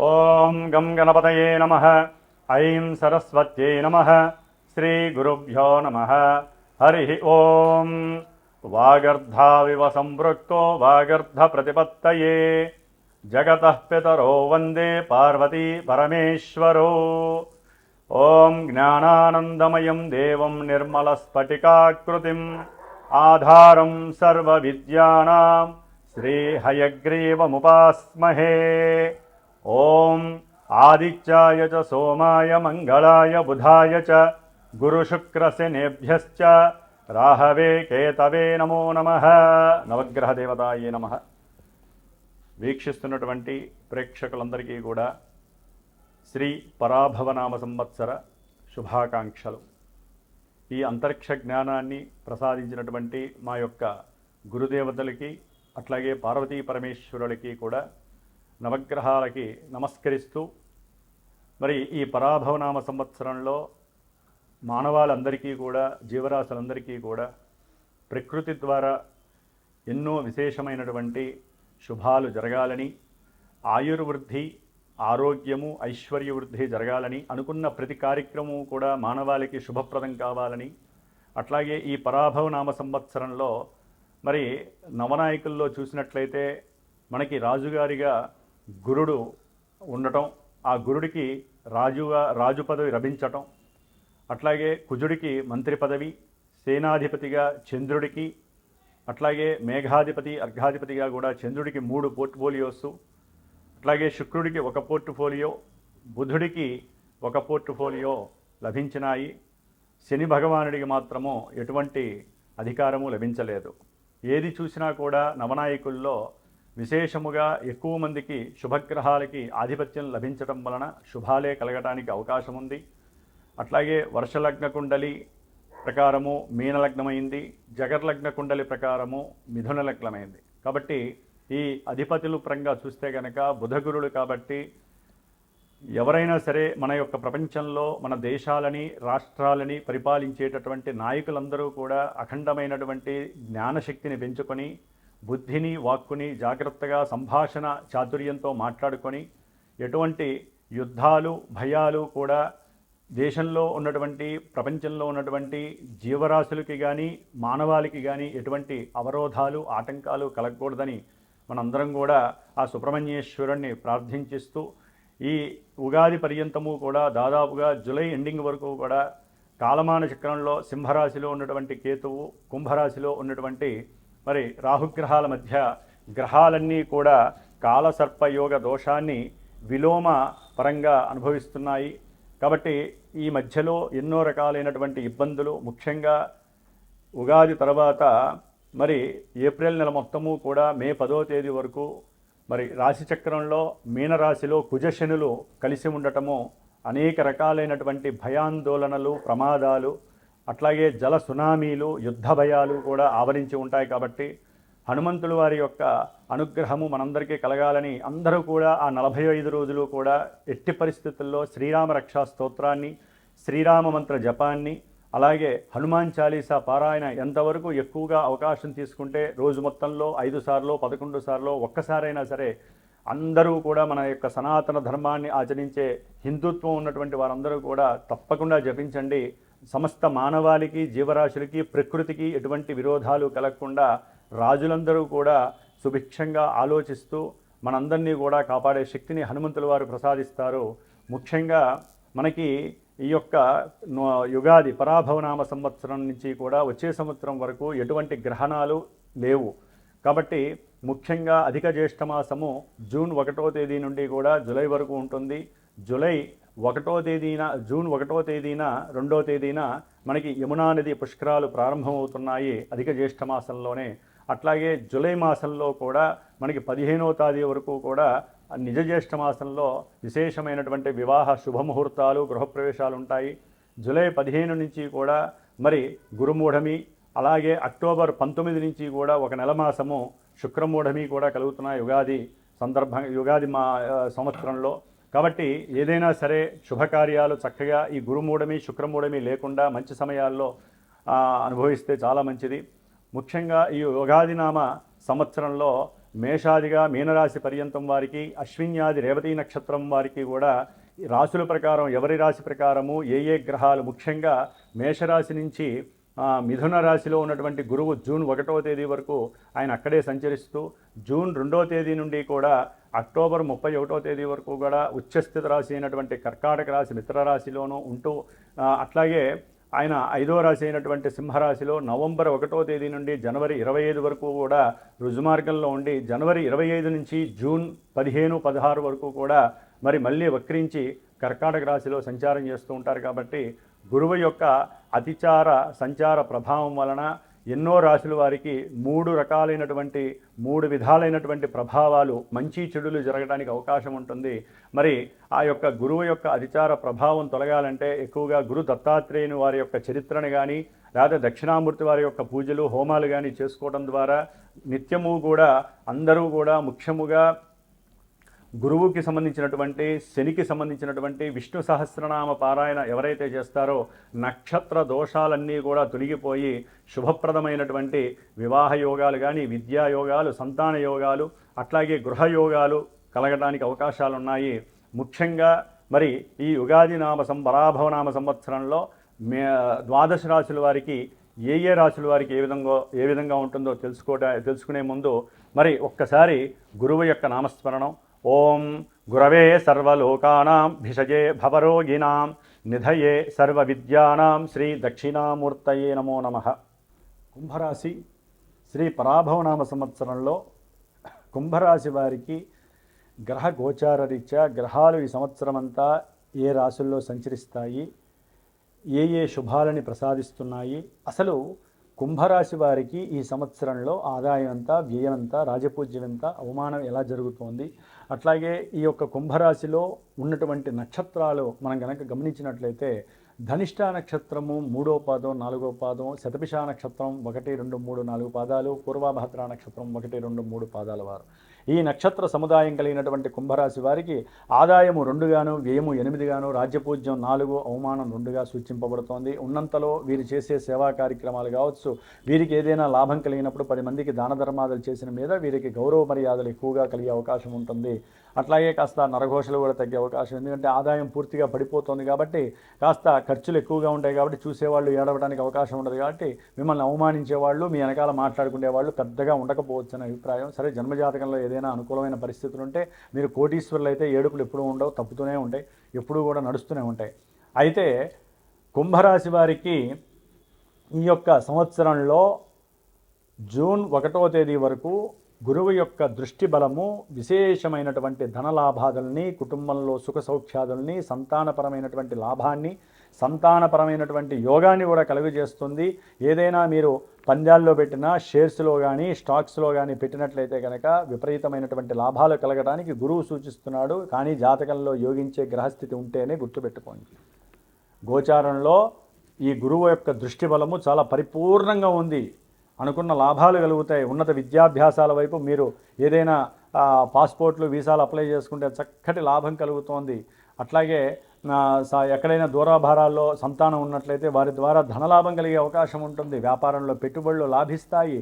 ఓం గం గణపతయే నమః. ఐం సరస్వత్యై నమః. శ్రీ గురుభ్యో నమః. హరి ఓం. వాగర్ధావివ సంపృక్తో వాగర్ధ ప్రతిపత్తయే జగతః పితరో వందే పార్వతీ పరమేశ్వరో. ఓం జ్ఞానానందమయం దేవం నిర్మలస్ఫటికాకృతిం ఆధారం సర్వవిద్యానాం శ్రీహయగ్రీవముపాస్మహే. ఓం ఆదిత్యాయ చ సోమాయ మంగళాయ బుధాయ చ గురుశుక్రశనేభ్యశ్చ రాహవే కేతవే నమో నమః. నవగ్రహ దేవతాయే నమః. వీక్షిస్తున్నటువంటి ప్రేక్షకులందరికీ కూడా శ్రీ పరాభవనామ సంవత్సర శుభాకాంక్షలు. ఈ అంతరిక్ష జ్ఞానాన్ని ప్రసాదించినటువంటి మా యొక్క గురుదేవతలకి అట్లాగే పార్వతీ పరమేశ్వరులకి కూడా నవగ్రహాలకి నమస్కరిస్తూ, మరి ఈ పరాభవనామ సంవత్సరంలో మానవాళందరికీ కూడా, జీవరాశులందరికీ కూడా ప్రకృతి ద్వారా ఎన్నో విశేషమైనటువంటి శుభాలు జరగాలని, ఆయుర్వృద్ధి, ఆరోగ్యము, ఐశ్వర్యవృద్ధి జరగాలని, అనుకున్న ప్రతి కార్యక్రమం కూడా మానవాళికి శుభప్రదం కావాలని, అట్లాగే ఈ పరాభవనామ సంవత్సరంలో మరి నవనాయకుల్లో చూసినట్లయితే మనకి రాజుగారిగా గురుడు ఉండటం, ఆ గురుడికి రాజు పదవి లభించటం, అట్లాగే కుజుడికి మంత్రి పదవి, సేనాధిపతిగా చంద్రుడికి, అట్లాగే మేఘాధిపతి అర్ఘాధిపతిగా కూడా చంద్రుడికి 3 పోర్ట్ఫోలియోస్, అట్లాగే శుక్రుడికి 1 పోర్ట్ఫోలియో, బుధుడికి 1 పోర్ట్ఫోలియో లభించినాయి. శని భగవానుడికి మాత్రము ఎటువంటి అధికారము లభించలేదు. ఏది చూసినా కూడా నవనాయకుల్లో విశేషముగా ఎక్కువ మందికి శుభగ్రహాలకి ఆధిపత్యం లభించడం వలన శుభాలే కలగడానికి అవకాశం ఉంది. అట్లాగే వర్షలగ్న కుండలి ప్రకారము మీనలగ్నమైంది, జగర్లగ్న కుండలి ప్రకారము మిథున లగ్నమైంది. కాబట్టి ఈ అధిపతులు పరంగా చూస్తే కనుక బుధగురుడు కాబట్టి ఎవరైనా సరే మన యొక్క ప్రపంచంలో మన దేశాలని, రాష్ట్రాలని పరిపాలించేటటువంటి నాయకులందరూ కూడా అఖండమైనటువంటి జ్ఞానశక్తిని పెంచుకొని, బుద్ధిని, వాక్కుని జాగ్రత్తగా సంభాషణ చాతుర్యంతో మాట్లాడుకొని, ఎటువంటి యుద్ధాలు, భయాలు కూడా దేశంలో ఉన్నటువంటి, ప్రపంచంలో ఉన్నటువంటి జీవరాశులకి కానీ మానవాళికి కానీ ఎటువంటి అవరోధాలు, ఆటంకాలు కలగకూడదని మనందరం కూడా ఆ సుబ్రహ్మణ్యేశ్వరుణ్ణి ప్రార్థించిస్తూ, ఈ ఉగాది పర్యంతము కూడా దాదాపుగా జూలై ఎండింగ్ వరకు కూడా కాలమాన చక్రంలో సింహరాశిలో ఉన్నటువంటి కేతువు, కుంభరాశిలో ఉన్నటువంటి మరి రాహుగ్రహాల మధ్య గ్రహాలన్నీ కూడా కాలసర్పయోగ దోషాన్ని విలోమ పరంగా అనుభవిస్తున్నాయి. కాబట్టి ఈ మధ్యలో ఎన్నో రకాలైనటువంటి ఇబ్బందులు, ముఖ్యంగా ఉగాది తర్వాత మరి ఏప్రిల్ నెల మొత్తము కూడా మే 10వ తేదీ వరకు మరి రాశిచక్రంలో మీనరాశిలో కుజశనులు కలిసి ఉండటము అనేక రకాలైనటువంటి భయాందోళనలు, ప్రమాదాలు, అట్లాగే జల సునామీలు, యుద్ధ భయాలు కూడా ఆవరించి ఉంటాయి. కాబట్టి హనుమంతుల వారి యొక్క అనుగ్రహము మనందరికీ కలగాలని అందరూ కూడా ఆ 45 రోజులు కూడా ఎట్టి పరిస్థితుల్లో శ్రీరామ రక్షా స్తోత్రాన్ని, శ్రీరామ మంత్ర జపాన్ని, అలాగే హనుమాన్ చాలీసా పారాయణ ఎంతవరకు ఎక్కువగా అవకాశం తీసుకుంటే రోజు మొత్తంలో 5 సార్లు, 11 సార్లు, ఒక్కసారైనా సరే అందరూ కూడా మన యొక్క సనాతన ధర్మాన్ని ఆచరించే హిందుత్వం ఉన్నటువంటి వారందరూ కూడా తప్పకుండా జపించండి. సమస్త మానవాళికి, జీవరాశులకి, ప్రకృతికి ఎటువంటి విరోధాలు కలగకుండా రాజులందరూ కూడా సుభిక్షంగా ఆలోచిస్తూ మనందరినీ కూడా కాపాడే శక్తిని హనుమంతుల వారు ప్రసాదిస్తారు. ముఖ్యంగా మనకి ఈ యొక్క యుగాది పరాభవనామ సంవత్సరం నుంచి కూడా వచ్చే సంవత్సరం వరకు ఎటువంటి గ్రహణాలు లేవు. కాబట్టి ముఖ్యంగా అధిక జ్యేష్ఠమాసము జూన్ 1వ తేదీ నుండి కూడా జూలై వరకు ఉంటుంది. జూన్ 1వ తేదీన 2వ తేదీన మనకి యమునా నది పుష్కరాలు ప్రారంభమవుతున్నాయి అధిక జ్యేష్ఠమాసంలోనే. అట్లాగే జూలై మాసంలో కూడా మనకి 15వ తేదీ వరకు కూడా నిజ జ్యేష్ఠ మాసంలో విశేషమైనటువంటి వివాహ శుభముహూర్తాలు, గృహప్రవేశాలు ఉంటాయి. జూలై 15 నుంచి కూడా మరి గురుమూఢమి, అలాగే అక్టోబర్ 19 నుంచి కూడా 1 నెల మాసము శుక్రమూఢమి కూడా కలుగుతున్నాయి యుగాది సంవత్సరంలో. కాబట్టి ఏదైనా సరే శుభకార్యాలు చక్కగా ఈ గురుమూఢమి, శుక్రమూఢమి లేకుండా మంచి సమయాల్లో అనుభవిస్తే చాలా మంచిది. ముఖ్యంగా ఈ యుగాది నామ సంవత్సరంలో మేషాదిగా మీనరాశి పర్యంతం వారికి, అశ్విన్యాది రేవతీ నక్షత్రం వారికి కూడా రాశుల ప్రకారం ఎవరి రాశి ప్రకారము ఏ గ్రహాలు, ముఖ్యంగా మేషరాశి నుంచి మిథున రాశిలో ఉన్నటువంటి గురువు జూన్ 1వ తేదీ వరకు ఆయన అక్కడే సంచరిస్తూ, జూన్ 2వ తేదీ నుండి కూడా అక్టోబర్ 31వ తేదీ వరకు కూడా ఉచ్చస్థిత రాశి అయినటువంటి కర్కాటక రాశి మిత్ర రాశిలోనూ ఉంటూ, అట్లాగే ఆయన 5వ రాశి అయినటువంటి సింహరాశిలో నవంబర్ 1వ తేదీ నుండి జనవరి 25 వరకు కూడా రుజుమార్గంలో ఉండి, జనవరి 25 నుంచి జూన్ 15, 16 వరకు కూడా మరి మళ్ళీ వక్రించి కర్కాటక రాశిలో సంచారం చేస్తూ ఉంటారు. కాబట్టి గురువు యొక్క అతిచార సంచార ప్రభావం వలన ఎన్నో రాశుల వారికి 3 విధాలైనటువంటి ప్రభావాలు, మంచి చెడులు జరగడానికి అవకాశం ఉంటుంది. మరి ఆ యొక్క గురువు యొక్క అతిచార ప్రభావం తొలగాలంటే ఎక్కువగా గురు దత్తాత్రేయుని వారి యొక్క చరిత్రను కానీ, లేదా దక్షిణామూర్తి వారి యొక్క పూజలు హోమాలు కానీ చేసుకోవడం ద్వారా నిత్యము కూడా అందరూ కూడా ముఖ్యముగా గురువుకి సంబంధించినటువంటి, శనికి సంబంధించినటువంటి విష్ణు సహస్రనామ పారాయణ ఎవరైతే చేస్తారో నక్షత్ర దోషాలన్నీ కూడా తొలగిపోయి శుభప్రదమైనటువంటి వివాహ యోగాలు కానీ, విద్యా యోగాలు, సంతాన యోగాలు, అట్లాగే గృహయోగాలు కలగడానికి అవకాశాలు ఉన్నాయి. ముఖ్యంగా మరి ఈ ఉగాది పరాభవనామ సంవత్సరంలో ద్వాదశ రాశుల వారికి ఏ రాశుల వారికి ఏ విధంగా ఉంటుందో తెలుసుకునే ముందు మరి ఒక్కసారి గురువు యొక్క నామస్మరణం. ఓం గురవే సర్వలోకానాం భిషజే భవరోగిణాం నిధయే సర్వవిద్యానాం శ్రీ దక్షిణామూర్తయే నమో నమః. కుంభరాశి శ్రీ పరాభవనామ సంవత్సరంలో కుంభరాశి వారికి గ్రహ గోచార రీత్యా గ్రహాలు ఈ సంవత్సరం అంతా ఏ రాశుల్లో సంచరిస్తాయి, ఏ శుభాలని ప్రసాదిస్తున్నాయి, అసలు కుంభరాశి వారికి ఈ సంవత్సరంలో ఆదాయం ఎంత, వ్యయం ఎంత, రాజపూజ్యం ఎంత, అవమానం ఎలా జరుగుతోంది, అట్లాగే ఈ యొక్క కుంభరాశిలో ఉన్నటువంటి నక్షత్రాలు మనం కనుక గమనించినట్లయితే ధనిష్ట నక్షత్రము 3వ పాదం 4వ పాదం, శతభిష నక్షత్రం 1, 2, 3, 4 పాదాలు, పూర్వభద్ర నక్షత్రం 1, 2, 3 పాదాల వారు. ఈ నక్షత్ర సముదాయం కలిగినటువంటి కుంభరాశి వారికి ఆదాయము 2గాను, వ్యయము 8గాను, రాజ్యపూజ్యం 4, అవమానం 2గా సూచింపబడుతోంది. ఉన్నంతలో వీరు చేసే సేవా కార్యక్రమాలు కావచ్చు, వీరికి ఏదైనా లాభం కలిగినప్పుడు 10 మందికి దాన ధర్మాలు చేసిన మీద వీరికి గౌరవ మర్యాదలు ఎక్కువగా కలిగే అవకాశం ఉంటుంది. అట్లాగే కాస్త నరఘోషలు కూడా తగ్గే అవకాశం, ఎందుకంటే ఆదాయం పూర్తిగా పడిపోతుంది కాబట్టి కాస్త ఖర్చులు ఎక్కువగా ఉంటాయి కాబట్టి చూసేవాళ్ళు ఏడవడానికి అవకాశం ఉండదు. కాబట్టి మిమ్మల్ని అవమానించేవాళ్ళు, మీ వెనకాల మాట్లాడుకునేవాళ్ళు పెద్దగా ఉండకపోవచ్చు అనే అభిప్రాయం. సరే, జన్మజాతకంలో ఏదైనా అనుకూలమైన పరిస్థితులు ఉంటే మీరు కోటీశ్వరులు అయితే ఏడుపులు ఎప్పుడూ ఉండవు, తప్పుతూనే ఉంటాయి, ఎప్పుడూ కూడా నడుస్తూనే ఉంటాయి. అయితే కుంభరాశి వారికి ఈ యొక్క సంవత్సరంలో జూన్ 1వ తేదీ వరకు గురువు యొక్క దృష్టి బలము విశేషమైనటువంటి ధనలాభాదుల్ని, కుటుంబంలో సుఖ సౌఖ్యాదుల్ని, సంతానపరమైనటువంటి లాభాన్ని, సంతానపరమైనటువంటి యోగాన్ని కూడా కలుగజేస్తుంది. ఏదైనా మీరు పందాల్లో పెట్టినా, షేర్స్లో కానీ స్టాక్స్లో కానీ పెట్టినట్లయితే కనుక విపరీతమైనటువంటి లాభాలు కలగడానికి గురువు సూచిస్తున్నాడు. కానీ జాతకంలో యోగించే గ్రహస్థితి ఉంటేనే గుర్తుపెట్టుకోండి. గోచారంలో ఈ గురువు యొక్క దృష్టి బలము చాలా పరిపూర్ణంగా ఉంది. అనుకున్న లాభాలు కలుగుతాయి. ఉన్నత విద్యాభ్యాసాల వైపు మీరు ఏదైనా పాస్పోర్ట్లు, వీసాలు అప్లై చేసుకుంటే చక్కటి లాభం కలుగుతోంది. అట్లాగే ఎక్కడైనా దూరాభారాల్లో సంతానం ఉన్నట్లయితే వారి ద్వారా ధనలాభం కలిగే అవకాశం ఉంటుంది. వ్యాపారంలో పెట్టుబడులు లాభిస్తాయి.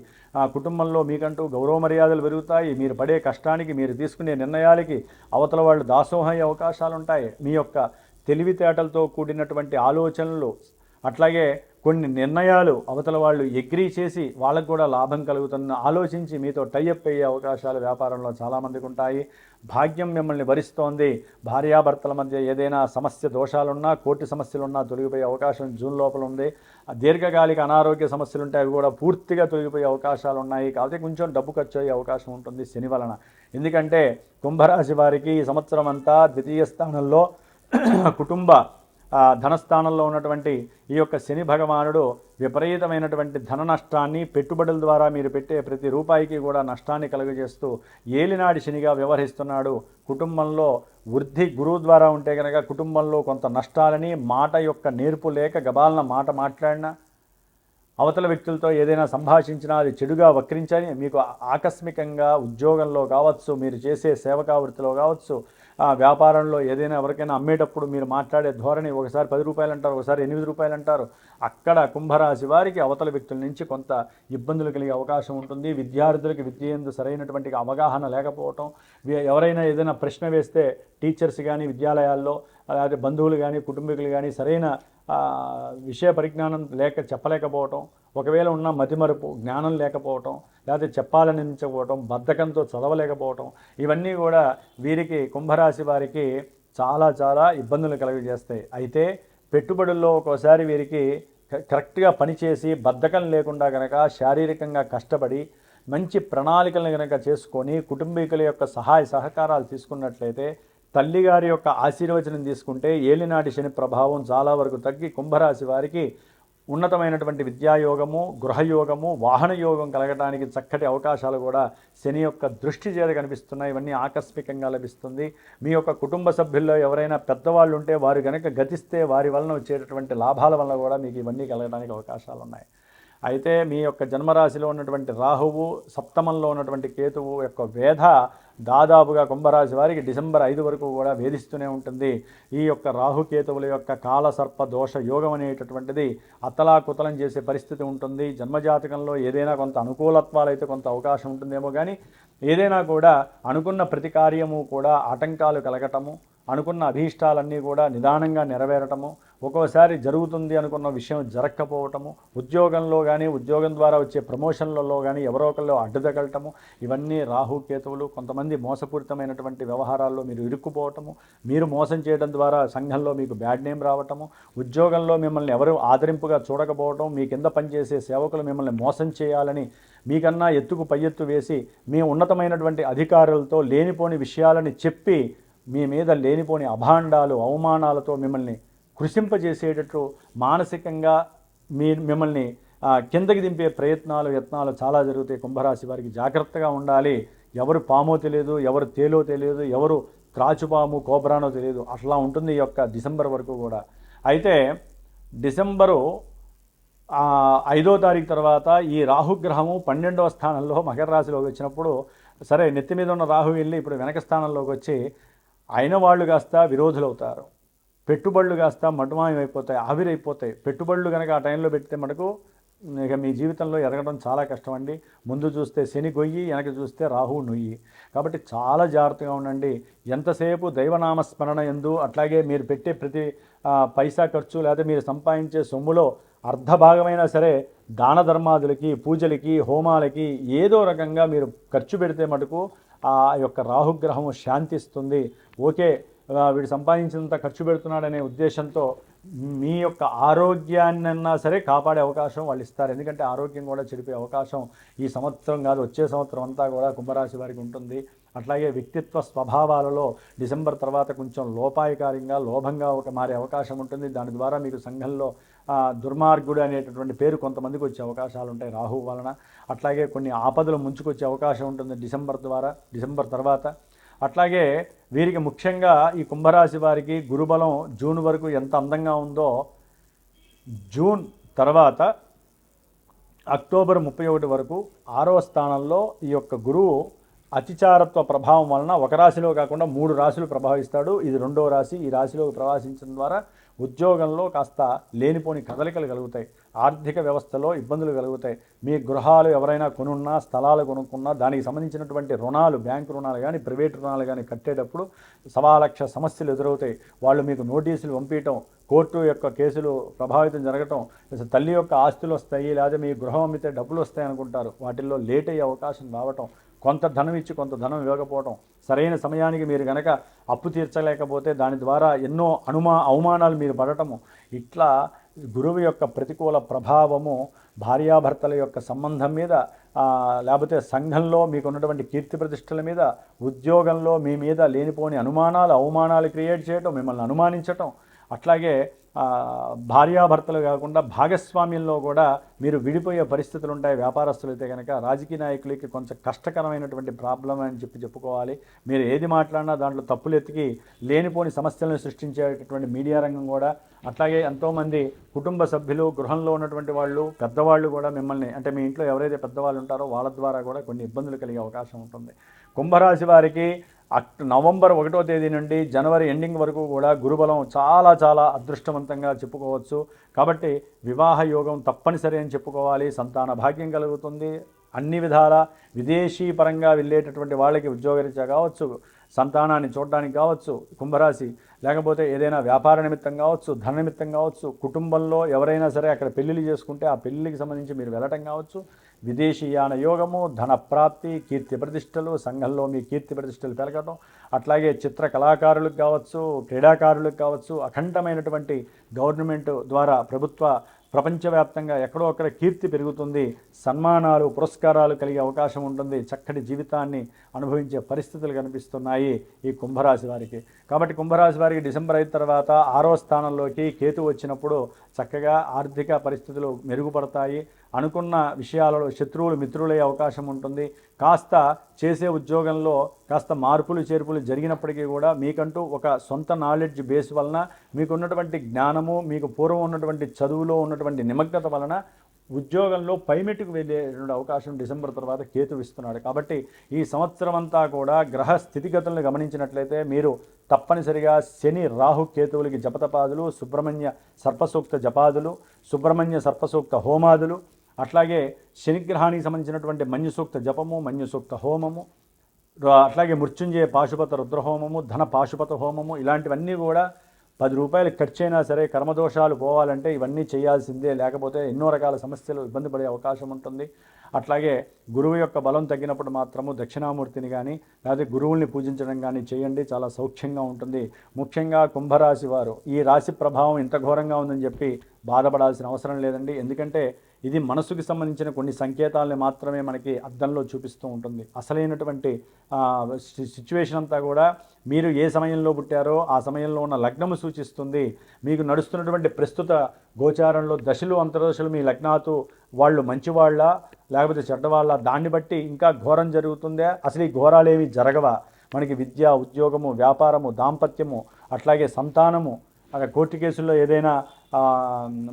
కుటుంబంలో మీకంటూ గౌరవ మర్యాదలు పెరుగుతాయి. మీరు పడే కష్టానికి, మీరు తీసుకునే నిర్ణయాలకి అవతల వాళ్ళు దాసోహయ్యే అవకాశాలు ఉంటాయి. మీ యొక్క తెలివితేటలతో కూడినటువంటి ఆలోచనలు, అట్లాగే కొన్ని నిర్ణయాలు అవతల వాళ్ళు అగ్రీ చేసి వాళ్ళకు కూడా లాభం కలుగుతున్న ఆలోచించి మీతో టైఅప్ అయ్యే అవకాశాలు వ్యాపారంలో చాలామందికి ఉంటాయి. భాగ్యం మిమ్మల్ని భరిస్తోంది. భార్యాభర్తల మధ్య ఏదైనా సమస్య దోషాలున్నా, కోర్టు సమస్యలున్నా తొలగిపోయే అవకాశం జూన్ లోపల ఉంది. దీర్ఘకాలిక అనారోగ్య సమస్యలు ఉంటాయి, అవి కూడా పూర్తిగా తొలగిపోయే అవకాశాలు ఉన్నాయి. కాబట్టి కొంచెం డబ్బు ఖర్చు అయ్యే అవకాశం ఉంటుంది శని వలన. ఎందుకంటే కుంభరాశి వారికి ఈ సంవత్సరం అంతా ద్వితీయ స్థానంలో కుటుంబ ధనస్థానంలో ఉన్నటువంటి ఈ యొక్క శని భగవానుడు విపరీతమైనటువంటి ధన నష్టాన్ని, పెట్టుబడుల ద్వారా మీరు పెట్టే ప్రతి రూపాయికి కూడా నష్టాన్ని కలుగజేస్తూ ఏలినాడి శనిగా వ్యవహరిస్తున్నాడు. కుటుంబంలో వృద్ధి గురువు ద్వారా ఉంటే కనుక కుటుంబంలో కొంత నష్టాలని, మాట యొక్క నేర్పు లేక గబాలన మాట మాట్లాడినా, అవతల వ్యక్తులతో ఏదైనా సంభాషించినా అది చెడుగా వక్రించని మీకు ఆకస్మికంగా ఉద్యోగంలో కావచ్చు, మీరు చేసే సేవకా వృత్తిలో కావచ్చు, వ్యాపారంలో ఏదైనా ఎవరికైనా అమ్మేటప్పుడు మీరు మాట్లాడే ధోరణి ఒకసారి 10 రూపాయలు అంటారు, ఒకసారి 8 రూపాయలు అంటారు. అక్కడ కుంభరాశి వారికి అవతల వ్యక్తుల నుంచి కొంత ఇబ్బందులు కలిగే అవకాశం ఉంటుంది. విద్యార్థులకి విద్య యందు సరైనటువంటి అవగాహన లేకపోవటం, ఎవరైనా ఏదైనా ప్రశ్న వేస్తే టీచర్స్ కానీ విద్యాలయాల్లో అలాగే బంధువులు కానీ కుటుంబీకులు కానీ సరైన విషయ పరిజ్ఞానం చెప్పలేకపోవటం, ఒకవేళ ఉన్న మతిమరుపు జ్ఞానం లేకపోవటం, లేకపోతే చెప్పాలనిపించకపోవటం, బద్ధకంతో చదవలేకపోవటం, ఇవన్నీ కూడా వీరికి కుంభరాశి వారికి చాలా చాలా ఇబ్బందులు కలుగజేస్తాయి. అయితే పెట్టుబడుల్లో ఒక్కోసారి వీరికి కరెక్ట్గా పనిచేసి బద్ధకం లేకుండా కనుక శారీరకంగా కష్టపడి మంచి ప్రణాళికలను కనుక చేసుకొని కుటుంబీకుల యొక్క సహాయ సహకారాలు తీసుకున్నట్లయితే, తల్లిగారి యొక్క ఆశీర్వచనం తీసుకుంటే ఏలినాటి శని ప్రభావం చాలా వరకు తగ్గి కుంభరాశి వారికి ఉన్నతమైనటువంటి విద్యాయోగము, గృహయోగము, వాహన యోగం కలగడానికి చక్కటి అవకాశాలు కూడా శని యొక్క దృష్టి చేత కనిపిస్తున్నాయి. ఇవన్నీ ఆకస్మికంగా లభిస్తుంది. మీ యొక్క కుటుంబ సభ్యుల్లో ఎవరైనా పెద్దవాళ్ళు ఉంటే వారు కనుక గతిస్తే వారి వలన వచ్చేటటువంటి లాభాల వల్ల కూడా మీకు ఇవన్నీ కలగడానికి అవకాశాలు ఉన్నాయి. అయితే మీ యొక్క జన్మరాశిలో ఉన్నటువంటి రాహువు, సప్తమంలో ఉన్నటువంటి కేతువు యొక్క వేధ దాదాపుగా కుంభరాశి వారికి డిసెంబర్ 5 వరకు కూడా వేధిస్తూనే ఉంటుంది. ఈ యొక్క రాహుకేతువుల యొక్క కాలసర్ప దోష యోగం అనేటటువంటిది అతలాకుతలం చేసే పరిస్థితి ఉంటుంది. జన్మజాతకంలో ఏదైనా కొంత అనుకూలత్వాలు అయితే కొంత అవకాశం ఉంటుందేమో కానీ ఏదైనా కూడా అనుకున్న ప్రతి కార్యము కూడా ఆటంకాలు కలగటము, అనుకున్న అభీష్టాలన్నీ కూడా నిదానంగా నెరవేరటము, ఒక్కోసారి జరుగుతుంది అనుకున్న విషయం జరగకపోవటము, ఉద్యోగంలో కానీ ఉద్యోగం ద్వారా వచ్చే ప్రమోషన్లలో కానీ ఎవరో ఒకళ్ళు అడ్డుతగలటము, ఇవన్నీ రాహుకేతువులు. కొంతమంది మోసపూరితమైనటువంటి వ్యవహారాల్లో మీరు ఇరుక్కుపోవటము, మీరు మోసం చేయడం ద్వారా సంఘంలో మీకు బ్యాడ్ నేమ్ రావటము, ఉద్యోగంలో మిమ్మల్ని ఎవరు ఆదరింపుగా చూడకపోవటం, మీ కింద పనిచేసే సేవకులు మిమ్మల్ని మోసం చేయాలని మీకన్నా ఎత్తుకు పై ఎత్తు వేసి మీ ఉన్నతమైనటువంటి అధికారులతో లేనిపోని విషయాలని చెప్పి మీ మీద లేనిపోని అభాండాలు అవమానాలతో మిమ్మల్ని కృషింపజేసేటట్టు మానసికంగా మిమ్మల్ని కిందకి దింపే యత్నాలు చాలా జరుగుతాయి. కుంభరాశి వారికి జాగ్రత్తగా ఉండాలి. ఎవరు పామో తెలియదు, ఎవరు తేలో తెలియదు, ఎవరు త్రాచుపాము కోబ్రానో తెలియదు. అట్లా ఉంటుంది ఈ యొక్క డిసెంబర్ వరకు కూడా. అయితే డిసెంబరు 5వ తారీఖు తర్వాత ఈ రాహుగ్రహము 12వ స్థానంలో మకర రాశిలోకి వచ్చినప్పుడు, సరే నెత్తి మీద ఉన్న రాహు వెళ్ళి ఇప్పుడు వెనక స్థానంలోకి వచ్చి అయిన వాళ్ళు కాస్త విరోధులవుతారు, పెట్టుబడులు కాస్త మటుమాయమైపోతాయి, ఆవిరైపోతాయి. పెట్టుబడులు కనుక ఆ టైంలో పెడితే మనకు ఇక మీ జీవితంలో ఎదగడం చాలా కష్టం అండి. ముందు చూస్తే శని గొయ్యి, వెనక చూస్తే రాహువు నొయ్యి. కాబట్టి చాలా జాగ్రత్తగా ఉండండి. ఎంతసేపు దైవనామస్మరణ యందు, అట్లాగే మీరు పెట్టే ప్రతి పైసా ఖర్చు లేదా మీరు సంపాదించే సొమ్ములో అర్ధభాగమైనా సరే దాన ధర్మాదులకి, పూజలకి, హోమాలకి ఏదో రకంగా మీరు ఖర్చు పెడితే మటుకు ఆ యొక్క రాహుగ్రహము శాంతిస్తుంది. ఓకే, వీడు సంపాదించినంత ఖర్చు పెడుతున్నాడనే ఉద్దేశంతో మీ యొక్క ఆరోగ్యాన్నన్నా సరే కాపాడే అవకాశం వాళ్ళు ఇస్తారు. ఎందుకంటే ఆరోగ్యం కూడా చెడిపే అవకాశం ఈ సంవత్సరం కాదు, వచ్చే సంవత్సరం అంతా కూడా కుంభరాశి వారికి ఉంటుంది. అట్లాగే వ్యక్తిత్వ స్వభావాలలో డిసెంబర్ తర్వాత కొంచెం లోపాయకారంగా, లోభంగా మారే అవకాశం ఉంటుంది. దాని ద్వారా మీకు సంఘంలో దుర్మార్గుడు అనేటటువంటి పేరు కొంతమందికి వచ్చే అవకాశాలు ఉంటాయి రాహు వలన. అట్లాగే కొన్ని ఆపదలు ముంచుకొచ్చే అవకాశం ఉంటుంది డిసెంబర్ తర్వాత. అట్లాగే వీరికి ముఖ్యంగా ఈ కుంభరాశి వారికి గురుబలం జూన్ వరకు ఎంత అందంగా ఉందో, జూన్ తర్వాత అక్టోబర్ 31 వరకు 6వ స్థానంలో ఈ యొక్క గురువు అతిచారత్వ ప్రభావం వలన ఒక రాశిలో కాకుండా 3 రాశులు ప్రభావిస్తాడు. ఇది 2వ రాశి. ఈ రాశిలోకి ప్రవేశించడం ద్వారా ఉద్యోగంలో కాస్త లేనిపోని కదలికలు కలుగుతాయి, ఆర్థిక వ్యవస్థలో ఇబ్బందులు కలుగుతాయి. మీ గృహాలు ఎవరైనా కొనున్నా, స్థలాలు కొనుక్కున్నా దానికి సంబంధించినటువంటి రుణాలు, బ్యాంకు రుణాలు కానీ ప్రైవేట్ రుణాలు కానీ కట్టేటప్పుడు 1,00,000 సమస్యలు ఎదురవుతాయి. వాళ్ళు మీకు నోటీసులు పంపించడం, కోర్టు యొక్క కేసులు ప్రభావితం జరగటం, తల్లి యొక్క ఆస్తులు వస్తాయి, లేదా మీ గృహం అమ్మితే డబ్బులు వస్తాయి అనుకుంటారు, వాటిల్లో లేట్ అయ్యే అవకాశం రావటం, కొంత ధనం ఇచ్చి కొంత ధనం ఇవ్వకపోవటం, సరైన సమయానికి మీరు కనుక అప్పు తీర్చలేకపోతే దాని ద్వారా ఎన్నో అవమానాలు మీరు పడటము, ఇట్లా గురువు యొక్క ప్రతికూల ప్రభావము భార్యాభర్తల యొక్క సంబంధం మీద, లేకపోతే సంఘంలో మీకు ఉన్నటువంటి కీర్తి ప్రతిష్టల మీద, ఉద్యోగంలో మీ మీద లేనిపోని అవమానాలు క్రియేట్ చేయటం, మిమ్మల్ని అనుమానించటం, అట్లాగే భార్యాభర్తలు కాకుండా భాగస్వామ్యంలో కూడా మీరు విడిపోయే పరిస్థితులు ఉంటాయి. వ్యాపారస్తులు అయితే కనుక రాజకీయ నాయకులకి కొంచెం కష్టకరమైనటువంటి ప్రాబ్లం అని చెప్పుకోవాలి. మీరు ఏది మాట్లాడినా దాంట్లో తప్పులు ఎత్తికి లేనిపోని సమస్యలను సృష్టించేటటువంటి మీడియా రంగం కూడా, అట్లాగే ఎంతోమంది కుటుంబ సభ్యులు, గృహంలో ఉన్నటువంటి వాళ్ళు, పెద్దవాళ్ళు కూడా మిమ్మల్ని, అంటే మీ ఇంట్లో ఎవరైతే పెద్దవాళ్ళు ఉంటారో వాళ్ళ ద్వారా కూడా కొన్ని ఇబ్బందులు కలిగే అవకాశం ఉంటుంది. కుంభరాశి వారికి నవంబర్ 1వ తేదీ నుండి జనవరి ఎండింగ్ వరకు కూడా గురుబలం చాలా చాలా అదృష్టవంతంగా చెప్పుకోవచ్చు. కాబట్టి వివాహ యోగం తప్పనిసరి అని చెప్పుకోవాలి. సంతాన భాగ్యం కలుగుతుంది. అన్ని విధాల విదేశీ పరంగా వెళ్ళేటటువంటి వాళ్ళకి ఉద్యోగరీత్యా కావచ్చు, సంతానాన్ని చూడడానికి కావచ్చు కుంభరాశి, లేకపోతే ఏదైనా వ్యాపార నిమిత్తం కావచ్చు, ధన నిమిత్తం కావచ్చు, కుటుంబంలో ఎవరైనా సరే అక్కడ పెళ్ళిళ్ళు చేసుకుంటే ఆ పెళ్ళిళ్ళకి సంబంధించి మీరు వెళ్ళటం కావచ్చు, విదేశీయాన యోగము, ధన ప్రాప్తి, కీర్తి ప్రతిష్టలు, సంఘంలో మీ కీర్తి ప్రతిష్టలు పెరగటం, అట్లాగే చిత్ర కళాకారులకు కావచ్చు, క్రీడాకారులకు కావచ్చు, అఖండమైనటువంటి గవర్నమెంట్ ద్వారా ప్రభుత్వ ప్రపంచవ్యాప్తంగా ఎక్కడో అక్కడ కీర్తి పెరుగుతుంది, సన్మానాలు పురస్కారాలు కలిగే అవకాశం ఉంటుంది, చక్కటి జీవితాన్ని అనుభవించే పరిస్థితులు కనిపిస్తున్నాయి ఈ కుంభరాశి వారికి. కాబట్టి కుంభరాశి వారికి డిసెంబర్ అయిన తర్వాత 6వ స్థానంలోకి కేతు వచ్చినప్పుడు చక్కగా ఆర్థిక పరిస్థితులు మెరుగుపడతాయి. అనుకున్న విషయాలలో శత్రువులు మిత్రులయ్యే అవకాశం ఉంటుంది. కాస్త చేసే ఉద్యోగంలో కాస్త మార్పులు చేర్పులు జరిగినప్పటికీ కూడా మీకంటూ ఒక సొంత నాలెడ్జ్ బేస్ వలన, మీకున్నటువంటి జ్ఞానము, మీకు పూర్వం ఉన్నటువంటి చదువులో ఉన్నటువంటి నిమగ్నత వలన ఉద్యోగంలో పైమెట్టుకు వెళ్ళే అవకాశం డిసెంబర్ తర్వాత కేతు ఇస్తున్నాడు. కాబట్టి ఈ సంవత్సరం అంతా కూడా గ్రహ స్థితిగతులను గమనించినట్లయితే మీరు తప్పనిసరిగా శని రాహు కేతువులకి జపతపాదులు, సుబ్రహ్మణ్య సర్పసూక్త జపాదులు, సుబ్రహ్మణ్య సర్పసూక్త హోమాదులు, అట్లాగే శనిగ్రహానికి సంబంధించినటువంటి మన్యుసూక్త జపము, మన్యుసూక్త హోమము, అట్లాగే మృత్యుంజయ పాశుపత రుద్రహోమము, ధన పాశుపత హోమము, ఇలాంటివన్నీ కూడా 10 రూపాయలు ఖర్చు అయినా సరే కర్మదోషాలు పోవాలంటే ఇవన్నీ చేయాల్సిందే. లేకపోతే ఎన్నో రకాల సమస్యలు ఇబ్బంది పడే అవకాశం ఉంటుంది. అట్లాగే గురువు యొక్క బలం తగ్గినప్పుడు మాత్రము దక్షిణామూర్తిని కానీ లేకపోతే గురువుల్ని పూజించడం కానీ చేయండి, చాలా సౌఖ్యంగా ఉంటుంది. ముఖ్యంగా కుంభరాశి వారు ఈ రాశి ప్రభావం ఇంత ఘోరంగా ఉందని చెప్పి బాధపడాల్సిన అవసరం లేదండి. ఎందుకంటే ఇది మనసుకి సంబంధించిన కొన్ని సంకేతాలని మాత్రమే మనకి అద్దంలో చూపిస్తూ ఉంటుంది. అసలైనటువంటి సిచ్యువేషన్ అంతా కూడా మీరు ఏ సమయంలో పుట్టారో ఆ సమయంలో ఉన్న లగ్నము సూచిస్తుంది. మీకు నడుస్తున్నటువంటి ప్రస్తుత గోచారంలో దశలు అంతర్దశలు మీ లగ్నాతు వాళ్ళు మంచివాళ్ళ లేకపోతే చెడ్డవాళ్ళ, దాన్ని బట్టి ఇంకా ఘోరం జరుగుతుందా, అసలు ఈ ఘోరాలేమి జరగవా, మనకి విద్య, ఉద్యోగము, వ్యాపారము, దాంపత్యము, అట్లాగే సంతానము, కోర్టు కేసుల్లో ఏదైనా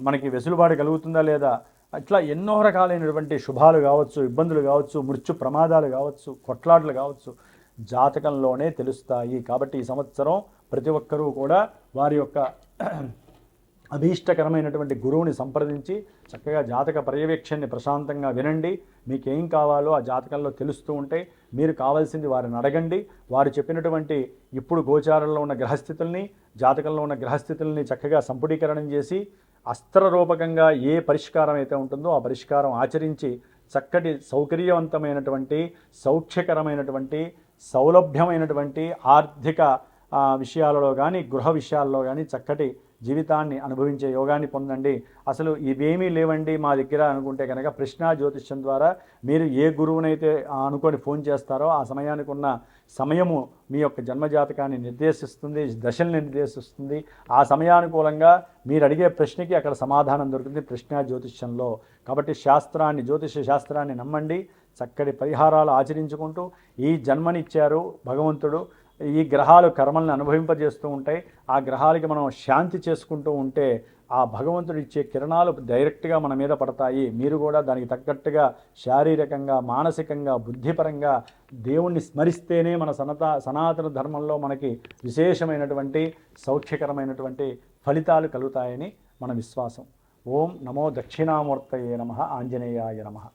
మనకి వెసులుబాటు కలుగుతుందా లేదా, ఇట్లా ఎన్నో రకాలైనటువంటి శుభాలు కావచ్చు, ఇబ్బందులు కావచ్చు, మృత్యు ప్రమాదాలు కావచ్చు, కొట్లాటలు కావచ్చు జాతకంలోనే తెలుస్తాయి. కాబట్టి ఈ సంవత్సరం ప్రతి ఒక్కరూ కూడా వారి యొక్క అభీష్టకరమైనటువంటి గురువుని సంప్రదించి చక్కగా జాతక పర్యవేక్షణని ప్రశాంతంగా వినండి. మీకేం కావాలో ఆ జాతకంలో తెలుస్తూ ఉంటే మీరు కావాల్సింది వారిని అడగండి. వారు చెప్పినటువంటి ఇప్పుడు గోచారంలో ఉన్న గ్రహస్థితుల్ని, జాతకంలో ఉన్న గ్రహస్థితుల్ని చక్కగా సంపుటీకరణం చేసి అస్త్రరూపకంగా ఏ పరిష్కారం అయితే ఉంటుందో ఆ పరిష్కారం ఆచరించి చక్కటి సౌకర్యవంతమైనటువంటి, సౌఖ్యకరమైనటువంటి, సౌలభ్యమైనటువంటి ఆర్థిక విషయాలలో కానీ గృహ విషయాల్లో కానీ చక్కటి జీవితాన్ని అనుభవించే యోగాన్ని పొందండి. అసలు ఇవేమీ లేవండి మా దగ్గర అనుకుంటే కనుక ప్రశ్నా జ్యోతిష్యం ద్వారా మీరు ఏ గురువునైతే అనుకొని ఫోన్ చేస్తారో ఆ సమయానికి ఉన్న సమయము మీ యొక్క జన్మజాతకాన్ని నిర్దేశిస్తుంది, దశల్ని నిర్దేశిస్తుంది. ఆ సమయానుకూలంగా మీరు అడిగే ప్రశ్నకి అక్కడ సమాధానం దొరుకుతుంది ప్రశ్నా జ్యోతిష్యంలో. కాబట్టి శాస్త్రాన్ని, జ్యోతిష శాస్త్రాన్ని నమ్మండి. చక్కటి పరిహారాలు ఆచరించుకుంటూ ఈ జన్మనిచ్చారు భగవంతుడు, ఈ గ్రహాలు కర్మల్ని అనుభవింపజేస్తూ ఉంటాయి. ఆ గ్రహాలకి మనం శాంతి చేసుకుంటూ ఉంటే ఆ భగవంతుడు ఇచ్చే కిరణాలు డైరెక్ట్గా మన మీద పడతాయి. మీరు కూడా దానికి తగ్గట్టుగా శారీరకంగా, మానసికంగా, బుద్ధిపరంగా దేవుణ్ణి స్మరిస్తేనే మన సనాతన ధర్మంలో మనకి విశేషమైనటువంటి సౌఖ్యకరమైనటువంటి ఫలితాలు కలుగుతాయని మన విశ్వాసం. ఓం నమో దక్షిణామూర్తయే నమః. ఆంజనేయాయ నమః.